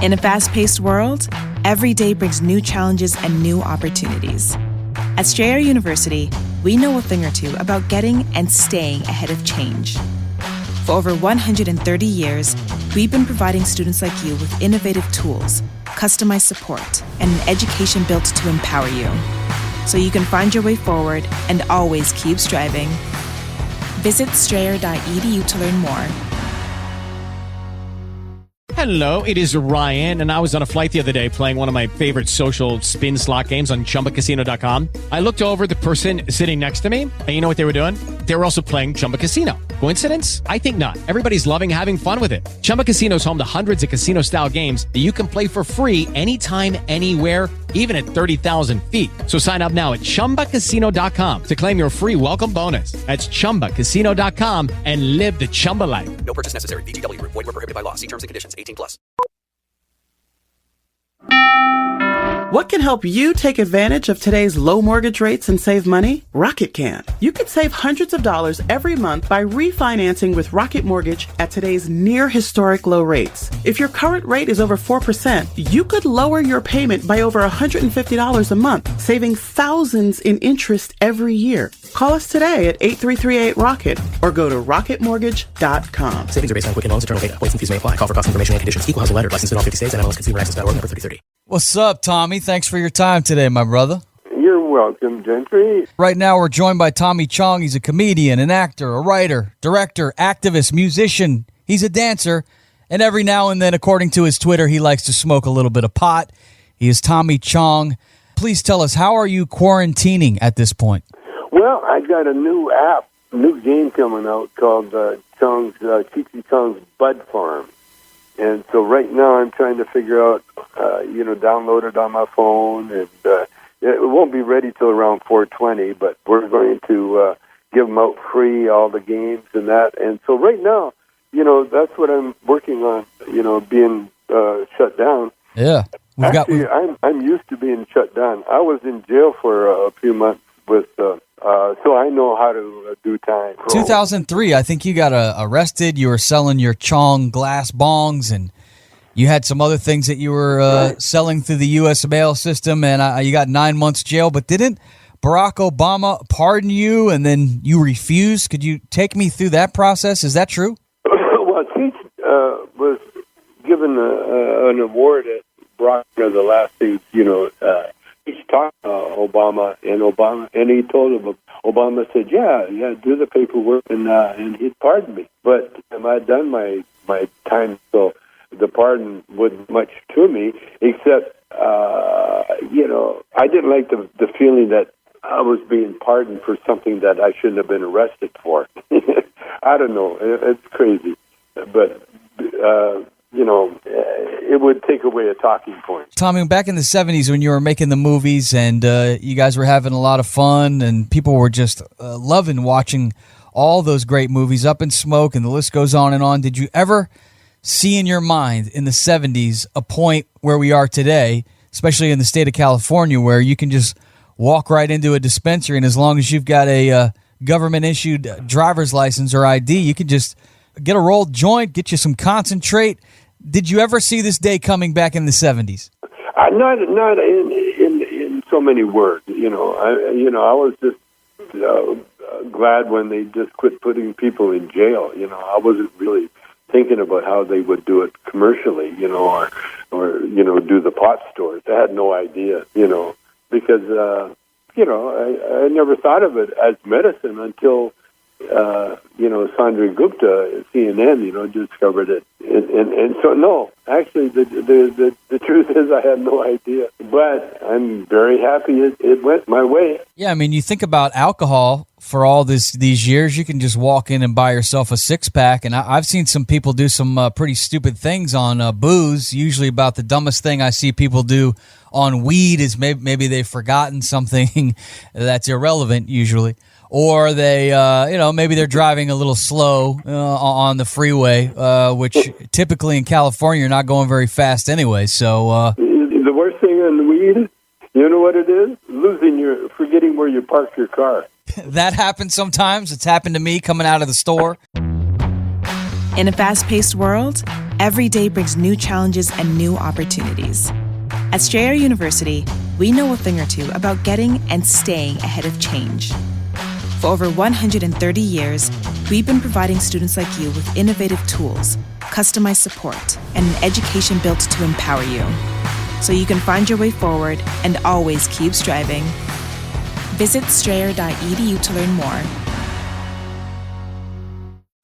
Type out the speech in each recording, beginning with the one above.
In a fast-paced world, every day brings new challenges and new opportunities. At Strayer University, we know a thing or two about getting and staying ahead of change. For over 130 years, we've been providing students like you with innovative tools, customized support, and an education built to empower you, so you can find your way forward and always keep striving. Visit strayer.edu to learn more. Hello, it is Ryan, and I was on a flight the other day playing one of my favorite social spin slot games on ChumbaCasino.com. I looked over at the person sitting next to me, and you know what they were doing? They were also playing Chumba Casino. Coincidence? I think not. Everybody's loving having fun with it. Chumba Casino is home to hundreds of casino-style games that you can play for free anytime, anywhere, even at 30,000 feet. So sign up now at ChumbaCasino.com to claim your free welcome bonus. That's ChumbaCasino.com and live the Chumba life. No purchase necessary. VGW. Void where prohibited by law. See terms and conditions. 18+. What can help you take advantage of today's low mortgage rates and save money? Rocket can. You could save hundreds of dollars every month by refinancing with Rocket Mortgage at today's near historic low rates. If your current rate is over 4%, you could lower your payment by over $150 a month, saving thousands in interest every year. Call us today at 8338-ROCKET or go to rocketmortgage.com. Savings are based on Quicken Loans, internal data. Points and fees may apply. Call for cost information and conditions. Equal housing letter. Licensed in all 50 states and NMLSConsumerAccess.org. Number 3030. What's up, Tommy? Thanks for your time today, my brother. You're welcome, Gentry. Right now, we're joined by Tommy Chong. He's a comedian, an actor, a writer, director, activist, musician. He's a dancer. And every now and then, according to his Twitter, he likes to smoke a little bit of pot. He is Tommy Chong. Please tell us, how are you quarantining at this point? Well, I got a new app, new game coming out called Cheeky Chong's Bud Farm. And so right now I'm trying to figure out, download it on my phone. And it won't be ready till around 4:20, but we're going to give them out free, all the games and that. And so right now, that's what I'm working on, being shut down. Yeah. I'm used to being shut down. I was in jail for a few months with, so I know how to do time. 2003, I think you got arrested. You were selling your Chong glass bongs, and you had some other things that you were selling through the U.S. mail system, and you got 9 months jail. But didn't Barack Obama pardon you, and then you refused? Could you take me through that process? Is that true? Well, Cheech was given an award at Barack the last thing, He's talked to Obama, and he told him, Obama said, yeah, do the paperwork, and he'd pardon me. But I'd done my time, so the pardon wasn't much to me, except, I didn't like the feeling that I was being pardoned for something that I shouldn't have been arrested for. I don't know. It's crazy. But, it would take away a talking point. Tommy, back in the 70s when you were making the movies and you guys were having a lot of fun and people were just loving watching all those great movies, Up in Smoke, and the list goes on and on. Did you ever see in your mind in the 70s a point where we are today, especially in the state of California, where you can just walk right into a dispensary and as long as you've got a government-issued driver's license or ID, you can just get a rolled joint, get you some concentrate? Did you ever see this day coming back in the 70s? Not in so many words. I was just glad when they just quit putting people in jail. I wasn't really thinking about how they would do it commercially, or do the pot stores. I had no idea, because I never thought of it as medicine until Sanjay Gupta, CNN, discovered it. And so, no, actually, the truth is I had no idea. But I'm very happy it went my way. Yeah, I mean, you think about alcohol for all these years, you can just walk in and buy yourself a six-pack. And I've seen some people do some pretty stupid things on booze. Usually about the dumbest thing I see people do on weed is maybe they've forgotten something that's irrelevant usually. Or they, maybe they're driving a little slow on the freeway, which typically in California you're not going very fast anyway. So the worst thing on the weed, you know what it is? Forgetting where you parked your car. That happens sometimes. It's happened to me coming out of the store. In a fast-paced world, every day brings new challenges and new opportunities. At Strayer University, we know a thing or two about getting and staying ahead of change. For over 130 years, we've been providing students like you with innovative tools, customized support, and an education built to empower you, so you can find your way forward and always keep striving. Visit strayer.edu to learn more.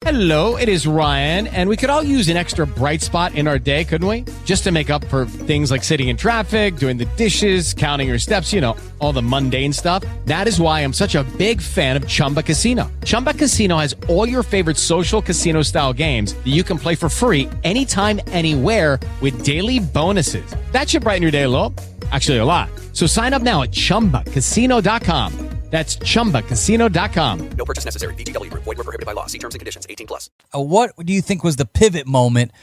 Hello, it is Ryan, and we could all use an extra bright spot in our day, couldn't we? Just to make up for things like sitting in traffic, doing the dishes, counting your steps, all the mundane stuff. That is why I'm such a big fan of Chumba Casino. Chumba Casino has all your favorite social casino-style games that you can play for free anytime, anywhere with daily bonuses. That should brighten your day a little. Actually, a lot. So sign up now at ChumbaCasino.com. That's ChumbaCasino.com. No purchase necessary. VGW Group. Void where prohibited by law. See terms and conditions. 18+. What do you think was the pivot moment?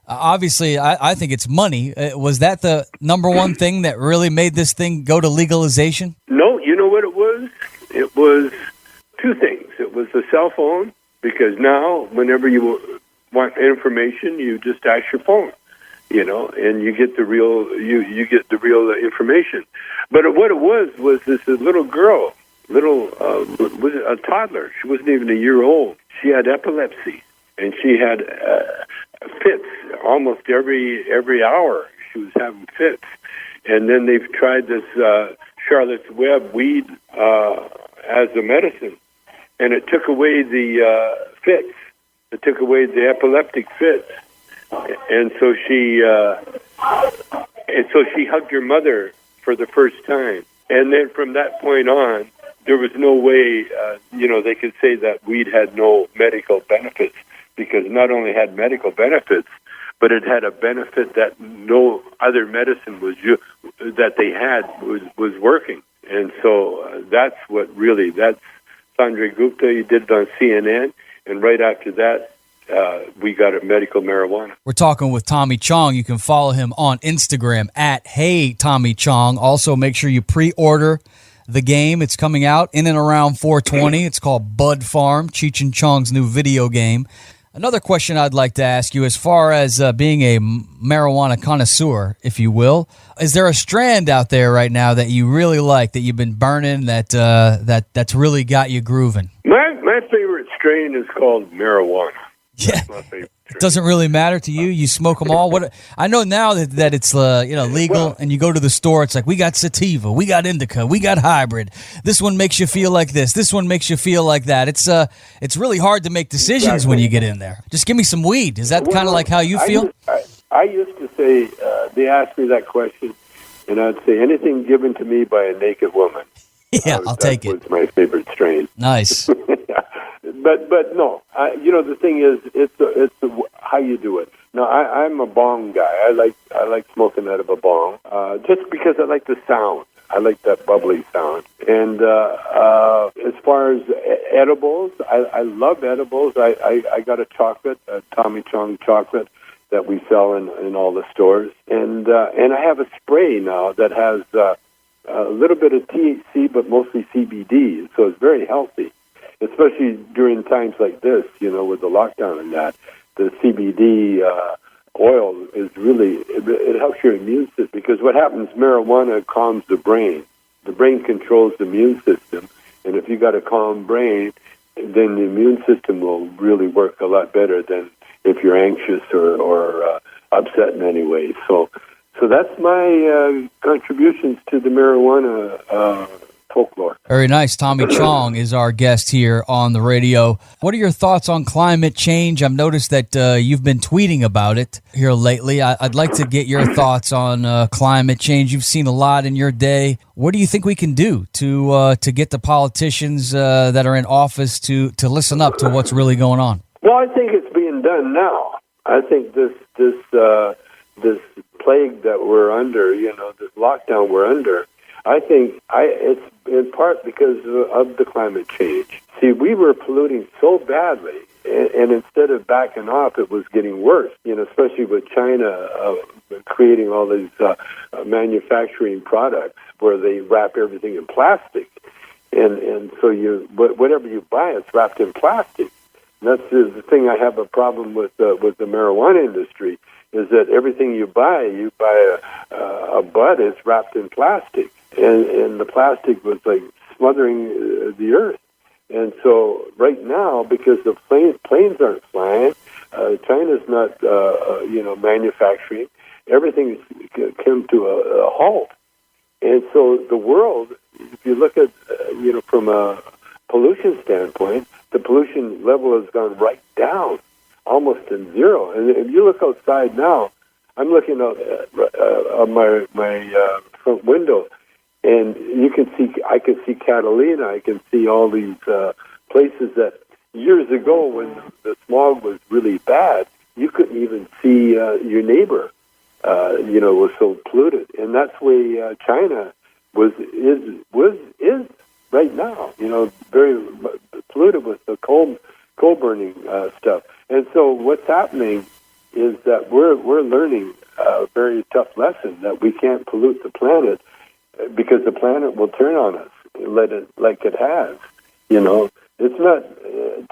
Obviously, I think it's money. Was that the number one thing that really made this thing go to legalization? No, you know what it was? It was two things. It was the cell phone, because now whenever you want information, you just ask your phone, and you get the real you get the real information. But what it was this little girl. Was a toddler. She wasn't even a year old. She had epilepsy, and she had fits almost every hour. She was having fits, and then they've tried this Charlotte's Web weed as a medicine, and it took away the fits. It took away the epileptic fits, and so she hugged her mother for the first time, and then from that point on, there was no way, they could say that weed had no medical benefits, because not only had medical benefits, but it had a benefit that no other medicine that they had was working. And so that's Sanjay Gupta. He did it on CNN, and right after that, we got a medical marijuana. We're talking with Tommy Chong. You can follow him on Instagram at HeyTommyChong. Also, make sure you pre-order the game. It's coming out in and around 420. It's called Bud Farm, Cheech and Chong's new video game. Another question I'd like to ask you, as far as being a marijuana connoisseur, if you will, is there a strand out there right now that you really like, that you've been burning, that's really got you grooving? My favorite strain is called marijuana. Yeah. That's my favorite. It doesn't really matter to you. You smoke them all. What I know now that it's legal, and you go to the store, it's like, we got sativa, we got indica, we got hybrid. This one makes you feel like this. This one makes you feel like that. It's really hard to make decisions when you get in there. Just give me some weed. Is that kind of like how you feel? I used to say, they asked me that question, and I'd say anything given to me by a naked woman. Yeah, I'll take it. That was my favorite strain. Nice. But no, the thing is, it's how you do it. No, I'm a bong guy. I like smoking out of a bong, just because I like the sound. I like that bubbly sound. And as far as edibles, I love edibles. I got a chocolate, a Tommy Chong chocolate that we sell in all the stores, and I have a spray now that has a little bit of THC, but mostly CBD. So it's very healthy. Especially during times like this, with the lockdown and that, the CBD oil is really, it helps your immune system, because what happens, marijuana calms the brain. The brain controls the immune system, and if you got a calm brain, then the immune system will really work a lot better than if you're anxious or upset in any way. So that's my contributions to the marijuana folklore. Very nice. Tommy Chong is our guest here on the radio. What are your thoughts on climate change? I've noticed that you've been tweeting about it here lately. I'd like to get your thoughts on climate change. You've seen a lot in your day. What do you think we can do to get the politicians that are in office to listen up to what's really going on? Well, I think it's being done now. I think this plague that we're under, this lockdown we're under, I think it's in part because of the climate change. See, we were polluting so badly, and instead of backing off, it was getting worse, especially with China creating all these manufacturing products where they wrap everything in plastic. And so whatever you buy, it's wrapped in plastic. That's the thing I have a problem with the marijuana industry, is that everything you buy a bud, it's wrapped in plastic, and the plastic was like smothering the earth. And so right now, because the planes aren't flying, China's not manufacturing, everything's come to a halt. And so the world, if you look at from a pollution standpoint, the pollution level has gone right down, almost to zero. And if you look outside now, I'm looking out on my front window, and I can see Catalina. I can see all these places that years ago, when the smog was really bad, you couldn't even see your neighbor. Was so polluted, and that's the way China is right now. Very polluted with the coal burning stuff. And so what's happening is that we're learning a very tough lesson, that we can't pollute the planet, because the planet will turn on us, like it has. It's not,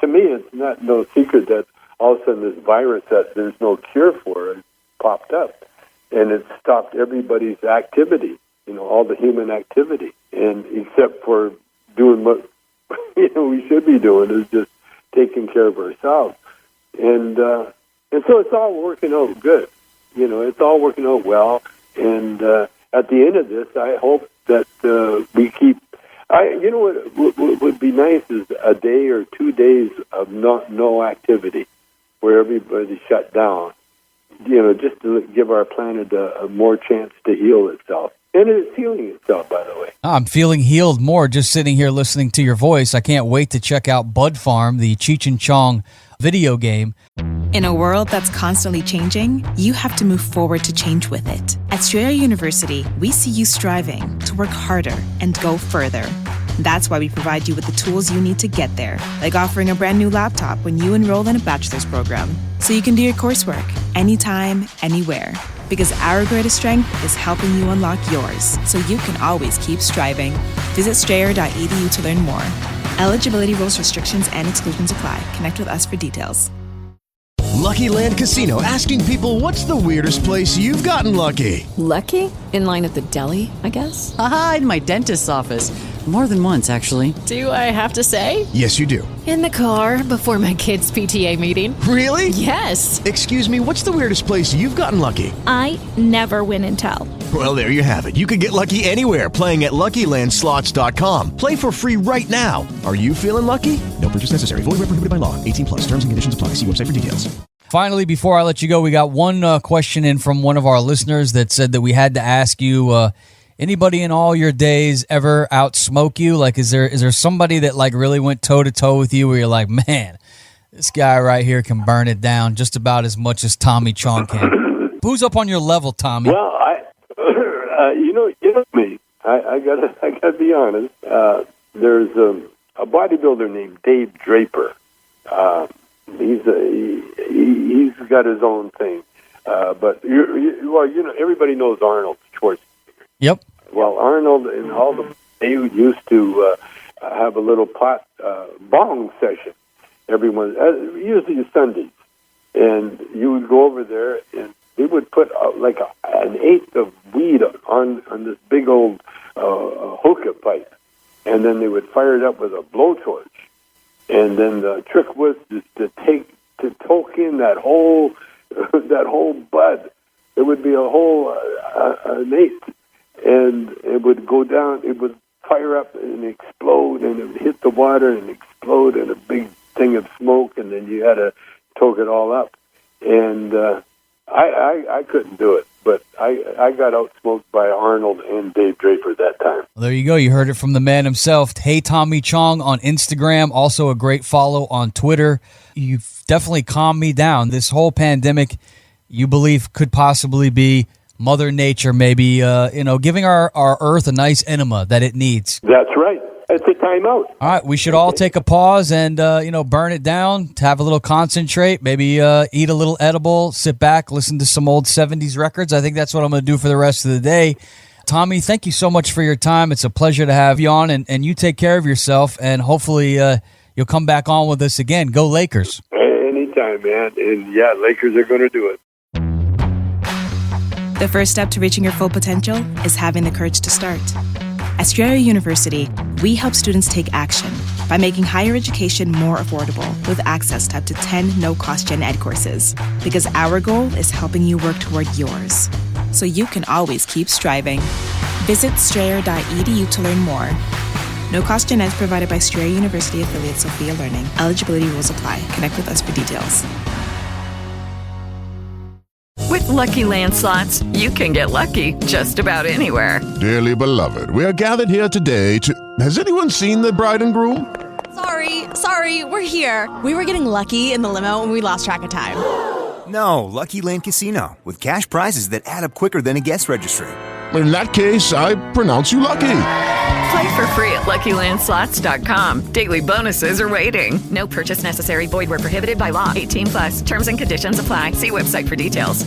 to me, it's not no secret that all of a sudden this virus that there's no cure for it popped up, and it stopped everybody's activity, all the human activity, and except for doing what we should be doing, is just taking care of ourselves. And so it's all working out good. It's all working out well. And at the end of this, I hope that we keep. What would be nice is a day or 2 days of no activity, where everybody shut down. Just to give our planet a more chance to heal itself. And it's healing itself, by the way. I'm feeling healed more just sitting here listening to your voice. I can't wait to check out Bud Farm, the Cheech and Chong video game. In a world that's constantly changing, you have to move forward to change with it. At Strayer University, we see you striving to work harder and go further. That's why we provide you with the tools you need to get there, like offering a brand new laptop when you enroll in a bachelor's program, so you can do your coursework anytime, anywhere. Because our greatest strength is helping you unlock yours, so you can always keep striving. Visit strayer.edu to learn more. Eligibility rules, restrictions, and exclusions apply. Connect with us for details. Lucky Land Casino, asking people, what's the weirdest place you've gotten lucky? Lucky? In line at the deli, I guess? Aha, in my dentist's office. More than once, actually. Do I have to say? Yes, you do. In the car before my kids' PTA meeting. Really? Yes. Excuse me, what's the weirdest place you've gotten lucky? I never win and tell. Well, there you have it. You can get lucky anywhere, playing at LuckyLandSlots.com. Play for free right now. Are you feeling lucky? No purchase necessary. Void where prohibited by law. 18+. Terms and conditions apply. See website for details. Finally, before I let you go, we got one question in from one of our listeners that said that we had to ask you, anybody in all your days ever outsmoke you? Like, is there somebody that like really went toe to toe with you where you're like, man, this guy right here can burn it down just about as much as Tommy Chong can? Who's up on your level, Tommy? Well, me. I gotta be honest. There's a bodybuilder named Dave Draper. He's got his own thing, but everybody knows Arnold Schwarzenegger. Yep. Well, Arnold and they used to have a little bong session. Everyone, usually Sundays, and you would go over there, and they would put like an eighth of weed on this big old hookah pipe, and then they would fire it up with a blowtorch. And then the trick was just to toke in that whole bud. It would be a whole an eighth, and it would go down. It would fire up and explode, and it would hit the water and explode in a big thing of smoke. And then you had to toke it all up. And I couldn't do it, but I got outsmoked by Arnold and Dave Draper that time. Well, there you go. You heard it from the man himself. Hey, Tommy Chong on Instagram. Also a great follow on Twitter. You've definitely calmed me down. This whole pandemic, you believe, could possibly be Mother Nature maybe, giving our Earth a nice enema that it needs. That's right. It's a timeout. All right, we should all take a pause and, burn it down, to have a little concentrate, maybe eat a little edible, sit back, listen to some old 70s records. I think that's what I'm going to do for the rest of the day. Tommy, thank you so much for your time. It's a pleasure to have you on, and you take care of yourself, and hopefully you'll come back on with us again. Go Lakers. Anytime, man. And yeah, Lakers are going to do it. The first step to reaching your full potential is having the courage to start. At Strayer University, we help students take action by making higher education more affordable with access to up to 10 no-cost gen ed courses. Because our goal is helping you work toward yours, so you can always keep striving. Visit strayer.edu to learn more. No-cost gen ed provided by Strayer University affiliate Sophia Learning. Eligibility rules apply. Connect with us for details. With Lucky Land Slots, you can get lucky just about anywhere. Dearly beloved, we are gathered here today to... Has anyone seen the bride and groom? Sorry, we're here. We were getting lucky in the limo and we lost track of time. No, Lucky Land Casino, with cash prizes that add up quicker than a guest registry. In that case, I pronounce you lucky. Play for free at LuckyLandSlots.com. Daily bonuses are waiting. No purchase necessary. Void where prohibited by law. 18+. Terms and conditions apply. See website for details.